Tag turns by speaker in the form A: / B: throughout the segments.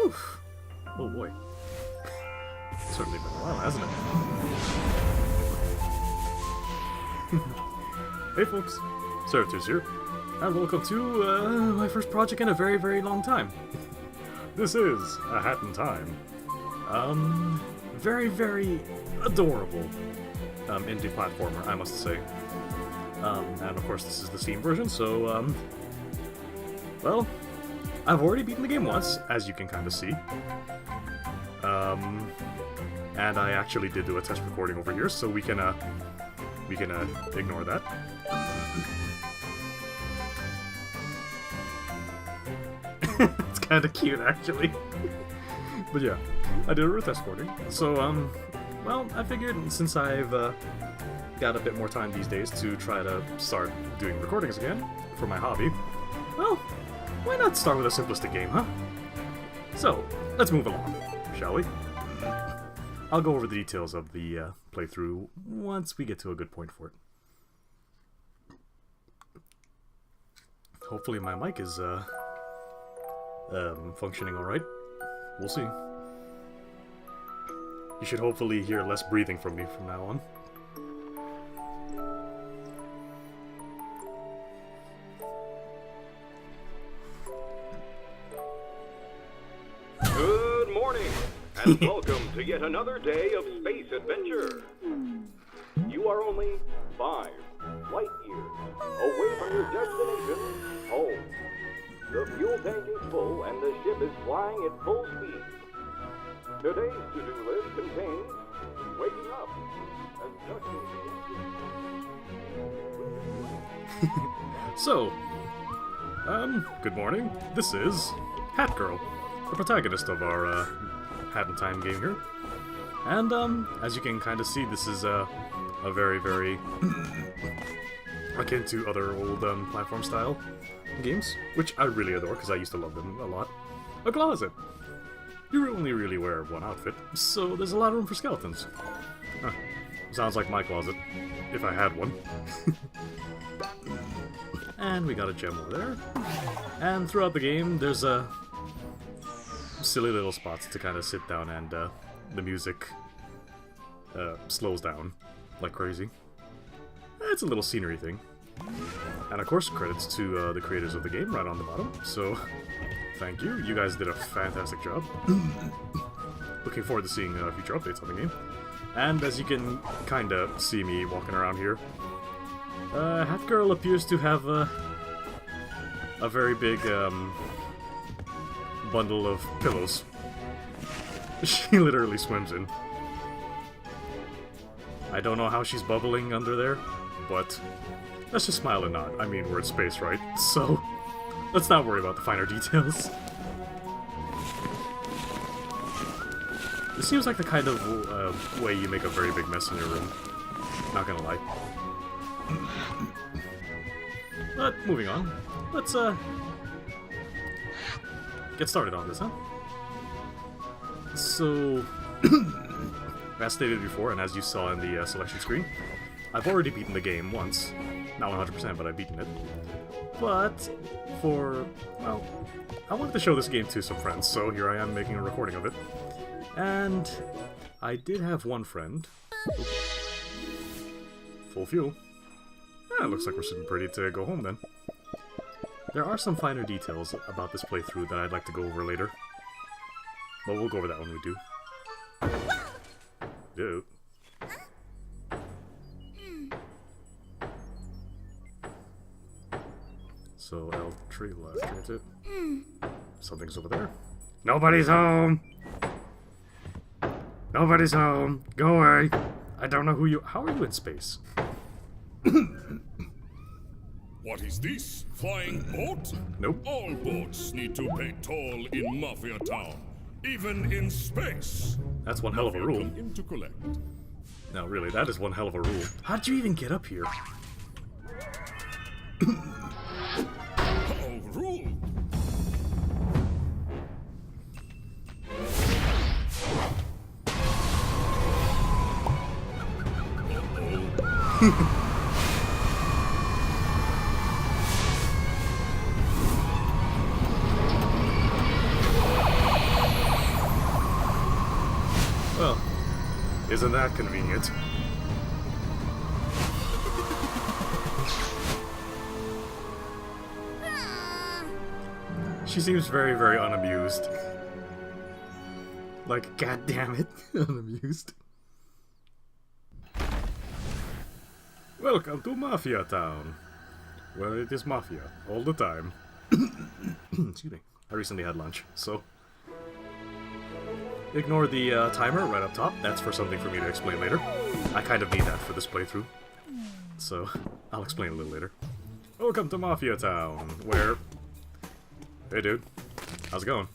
A: Whew. Oh boy. Certainly been a while, hasn't it? Hey folks, Certus here, and welcome to my first project in a very, very long time. This is A Hat in Time. Very, very adorable indie platformer, I must say. And of course this is the Steam version, so, well, I've already beaten the game once, as you can kind of see. And I actually did do a test recording over here, so we can ignore that. It's kind of cute, actually. But yeah, I did a test recording. So, well, I figured since I've got a bit more time these days to try to start doing recordings again for my hobby, well, why not start with a simplistic game, huh? So, let's move along, shall we? I'll go over the details of the playthrough once we get to a good point for it. Hopefully my mic is functioning alright. We'll see. You should hopefully hear less breathing from me from now on.
B: Good morning, and welcome to yet another day of space adventure. You are only 5 light years away from your destination, home. The fuel tank is full and the ship is flying at full speed. Today's to-do list contains waking up, adjusting.
A: So, good morning. This is Hat Girl, the protagonist of our Hat in Time game here. And as you can kind of see, this is a very, very akin to other old platform style games, which I really adore because I used to love them a lot. A closet. You only really wear one outfit, so there's a lot of room for skeletons. Huh. Sounds like my closet, if I had one. And we got a gem over there. And throughout the game, there's silly little spots to kind of sit down, and the music slows down like crazy. It's a little scenery thing. And of course, credits to the creators of the game right on the bottom, so thank you. You guys did a fantastic job. Looking forward to seeing future updates on the game. And as you can kind of see me walking around here, Hat Girl appears to have a very big bundle of pillows. She literally swims in. I don't know how she's bubbling under there, but let's just smile and nod. I mean, we're in space, right? So, let's not worry about the finer details. This seems like the kind of way you make a very big mess in your room. Not gonna lie. But, moving on. Let's, get started on this, huh? So, as stated before, and as you saw in the selection screen, I've already beaten the game once. Not 100%, but I've beaten it. But, well, I wanted to show this game to some friends, so here I am making a recording of it. And I did have one friend. Full fuel. Yeah, looks like we're sitting pretty to go home then. There are some finer details about this playthrough that I'd like to go over later. But we'll go over that when we do. Dude. So L3 left, that's it. Something's over there. Nobody's home! Nobody's home! Go away! I don't know who you— How are you in space?
C: What is this? Flying boat?
A: Nope.
C: All boats need to pay toll in Mafia Town, even in space.
A: That's one hell of a rule.
C: Come in to collect.
A: No, really, that is one hell of a rule. How'd you even get up here?
C: Oh, rule!
A: Isn't that convenient? She seems very, very unamused. Like, god damn it, unamused. Welcome to Mafia Town, where it is mafia all the time. Excuse me. I recently had lunch, so ignore the timer right up top. That's for something for me to explain later. I kind of need that for this playthrough, so I'll explain a little later. Welcome to Mafia Town, where... Hey dude, how's it going?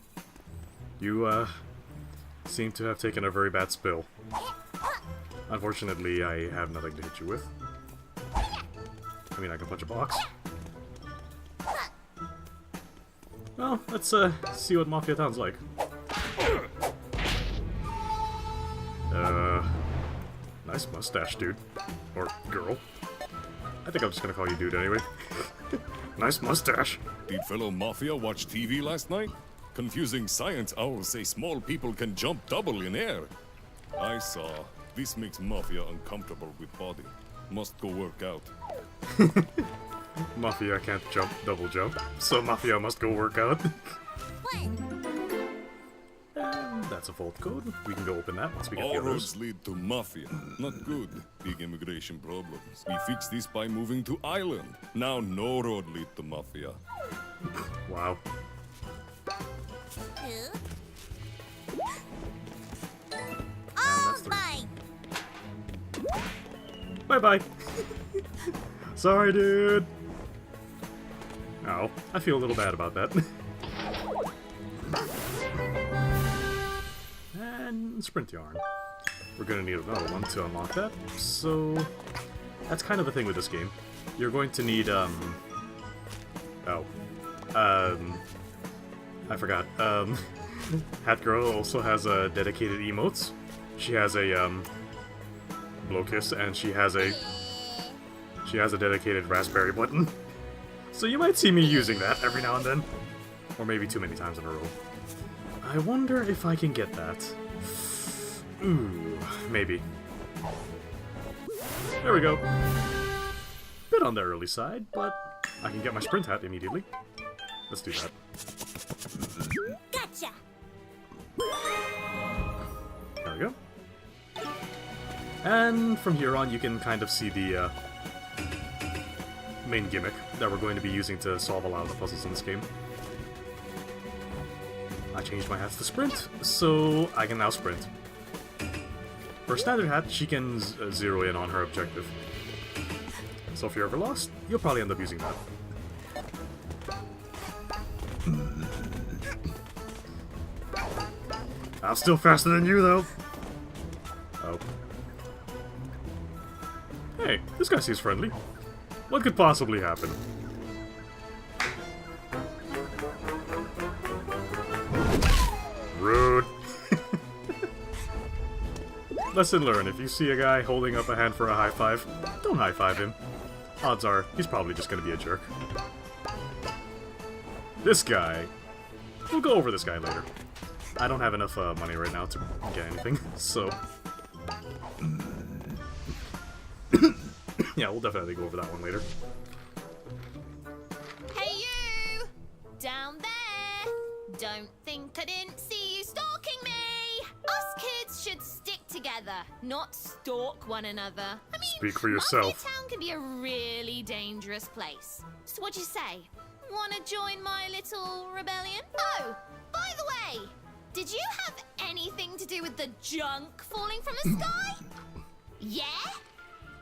A: You seem to have taken a very bad spill. Unfortunately, I have nothing to hit you with. I mean, I can punch a box. Well, let's see what Mafia Town's like. Nice mustache, dude. Or girl. I think I'm just gonna call you dude anyway. Nice mustache.
C: Did fellow Mafia watch TV last night? Confusing science owls say small people can jump double in air. I saw. This makes Mafia uncomfortable with body. Must go work out.
A: Mafia can't double jump, so Mafia must go work out. And that's a vault code. We can go open that once we get
C: All
A: the others.
C: roads lead to Mafia. Not good. Big immigration problems. We fixed this by moving to Island. Now no road lead to Mafia.
A: Wow.
D: All mine.
A: Bye-bye. Sorry, dude. Oh, I feel a little bad about that. And sprint yarn. We're gonna need another one to unlock that. So that's kind of the thing with this game. You're going to need I forgot. Hat Girl also has dedicated emotes. She has a blow kiss, and she has a dedicated raspberry button. So you might see me using that every now and then. Or maybe too many times in a row. I wonder if I can get that. Ooh, maybe. There we go. Bit on the early side, but I can get my sprint hat immediately. Let's do that.
D: Gotcha.
A: There we go. And from here on, you can kind of see the main gimmick that we're going to be using to solve a lot of the puzzles in this game. I changed my hats to sprint, so I can now sprint. For standard hat, she can zero in on her objective. So if you're ever lost, you'll probably end up using that. I'm still faster than you, though. Oh. Hey, this guy seems friendly. What could possibly happen? Rude. Lesson learned, if you see a guy holding up a hand for a high five, don't high five him. Odds are, he's probably just gonna be a jerk. This guy... We'll go over this guy later. I don't have enough money right now to get anything, so... Yeah, we'll definitely go over that one later.
D: Hey you! Down there! Don't think I didn't see you stalking me! Us kids should stick together, not stalk one another. I mean,
A: Speak for yourself.
D: Mafia Town can be a really dangerous place. So what'd you say? Wanna join my little rebellion? Oh, by the way, did you have anything to do with the junk falling from the sky? Yeah?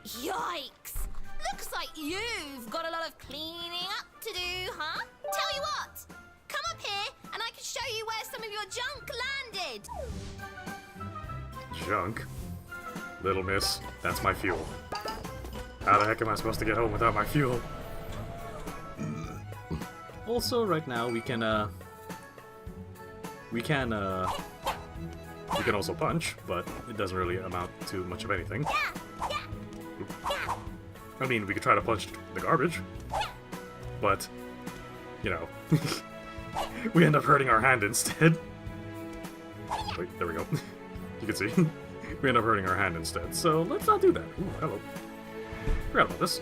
D: Yikes! Looks like you've got a lot of cleaning up to do, huh? Tell you what, come up here and I can show you where some of your junk landed.
A: Junk? Little miss, that's my fuel. How the heck am I supposed to get home without my fuel? Also, right now, we can also punch, but it doesn't really amount to much of anything. I mean, we could try to punch the garbage, but, you know, we end up hurting our hand instead. Wait, there we go. You can see. we end up hurting our hand instead. So let's not do that. Ooh, hello. Forgot about this.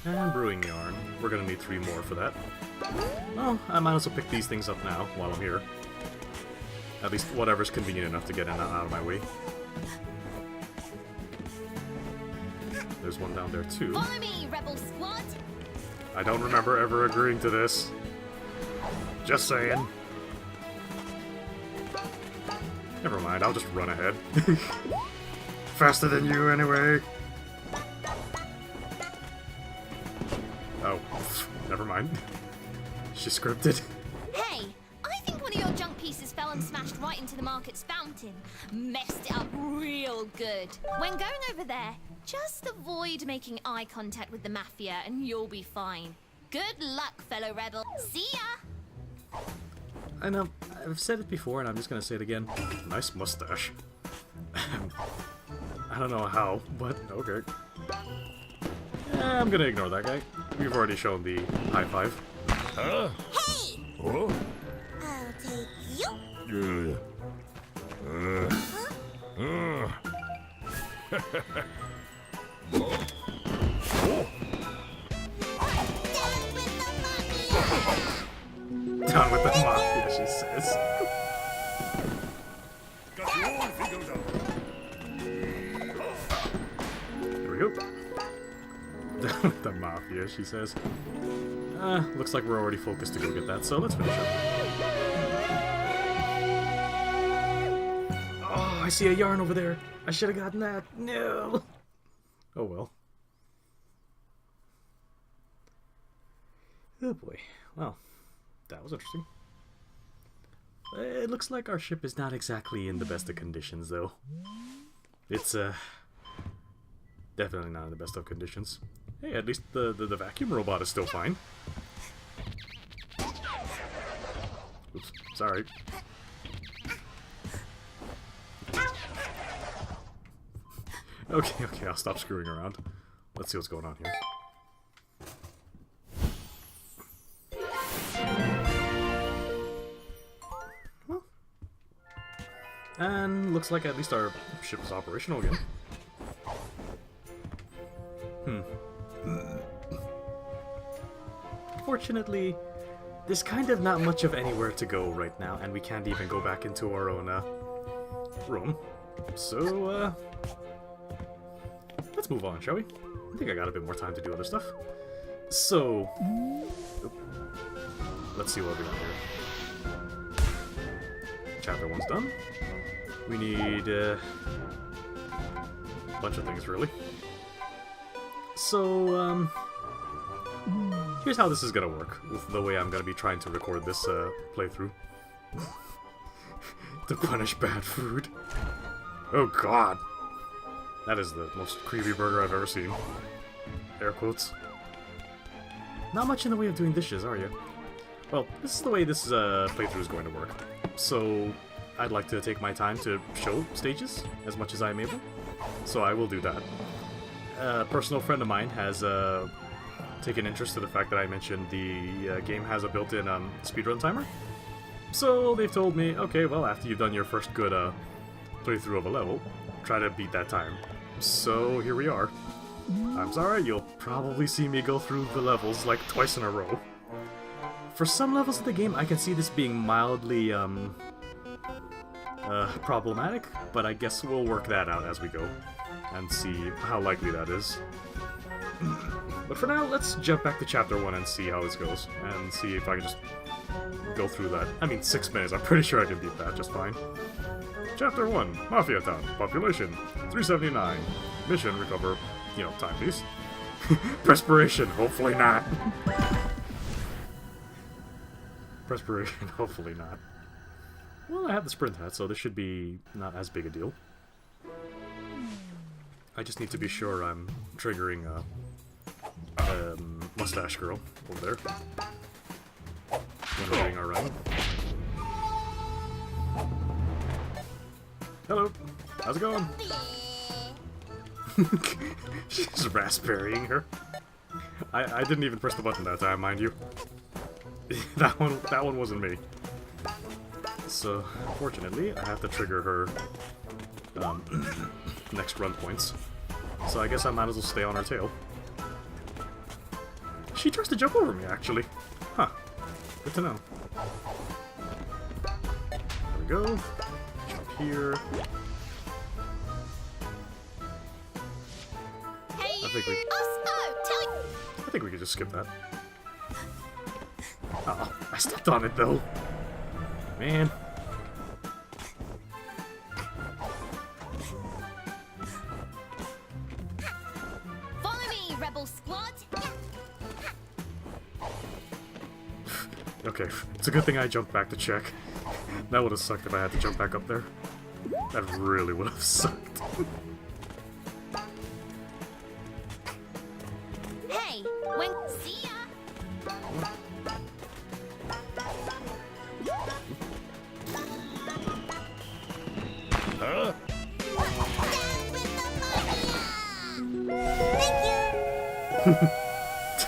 A: And brewing yarn. We're gonna need 3 more for that. Well, I might as well pick these things up now while I'm here. At least whatever's convenient enough to get in and out of my way. There's one down there too.
D: Follow me, Rebel Squad!
A: I don't remember ever agreeing to this. Just saying. Never mind, I'll just run ahead. Faster than you anyway. Oh, never mind. She's scripted.
D: Hey, I think one of your junk pieces fell and smashed right into the market's fountain. Messed it up real good. When going over there, just avoid making eye contact with the Mafia and you'll be fine. Good luck, fellow rebel. See ya!
A: I know, I've said it before and I'm just gonna say it again. Nice mustache. I don't know how, but okay. I'm gonna ignore that guy. We've already shown the high five.
C: Huh?
D: Hey!
C: Oh?
D: I'll take you.
A: Down with the Mafia, she says.
C: Got you all figured out.
A: Here we go. Down with the Mafia, she says. Looks like we're already focused to go get that, so let's finish up. Oh, I see a yarn over there. I should have gotten that. No. Oh well. Oh boy. Well, that was interesting. It looks like our ship is not exactly in the best of conditions, though. It's, definitely not in the best of conditions. Hey, at least the vacuum robot is still fine. Oops, sorry. Okay, I'll stop screwing around. Let's see what's going on here. Well, and looks like at least our ship is operational again. Fortunately, there's kind of not much of anywhere to go right now, and we can't even go back into our own, room. So, let's move on, shall we? I think I got a bit more time to do other stuff. So, let's see what we got here. Chapter 1's done. We need, a bunch of things, really. So, here's how this is gonna work, with the way I'm gonna be trying to record this, playthrough. To punish bad food. Oh god! That is the most creepy burger I've ever seen. Air quotes. Not much in the way of doing dishes, are you? Well, this is the way this, playthrough is going to work. So, I'd like to take my time to show stages, as much as I'm able. So I will do that. A personal friend of mine has, taken interest to the fact that I mentioned the game has a built-in speedrun timer. So they've told me, okay, well, after you've done your first good playthrough of a level, try to beat that time. So here we are. I'm sorry, you'll probably see me go through the levels like twice in a row. For some levels of the game, I can see this being mildly problematic, but I guess we'll work that out as we go and see how likely that is. But for now, let's jump back to Chapter 1 and see how this goes, and see if I can just go through that. I mean, 6 minutes, I'm pretty sure I can beat that just fine. Chapter 1, Mafia Town, population 379. Mission, recover, timepiece. Perspiration, hopefully not. Perspiration, hopefully not. Well, I have the sprint hat, so this should be not as big a deal. I just need to be sure I'm triggering Mustache Girl over there when we're doing our run. Hello, how's it going? She's raspberrying her. I didn't even press the button that time, mind you. that one wasn't me. So, fortunately, I have to trigger her next run points. So I guess I might as well stay on her tail. She tries to jump over me, actually. Huh. Good to know. There we go. Jump here.
D: Hey,
A: I think we- I think we could just skip that. Oh, I stepped on it though. Man.
D: Follow me, Rebel Squad.
A: Okay, it's a good thing I jumped back to check. That would have sucked if I had to jump back up there. That really would have sucked.
D: Hey, see ya.
C: Huh?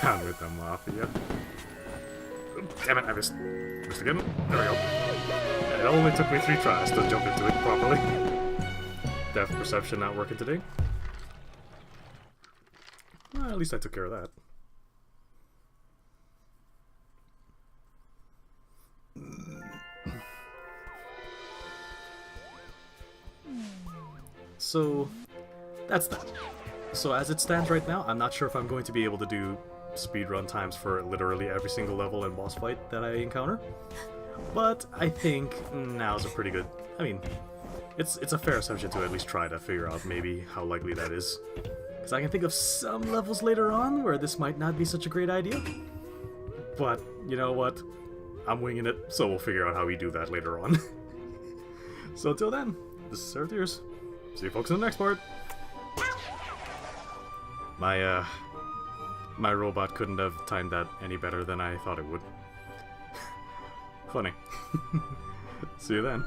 A: Down with the mafia. Damn it, I missed. Missed again. There we go. It only took me 3 tries to jump into it properly. Depth perception not working today. Well, at least I took care of that. So, that's that. So as it stands right now, I'm not sure if I'm going to be able to do speedrun times for literally every single level and boss fight that I encounter. But I think now's a pretty good... I mean, it's a fair assumption to at least try to figure out maybe how likely that is. Because I can think of some levels later on where this might not be such a great idea. But, you know what? I'm winging it, so we'll figure out how we do that later on. So until then, this is Sarah Tears. See you folks in the next part. My robot couldn't have timed that any better than I thought it would. Funny. See you then.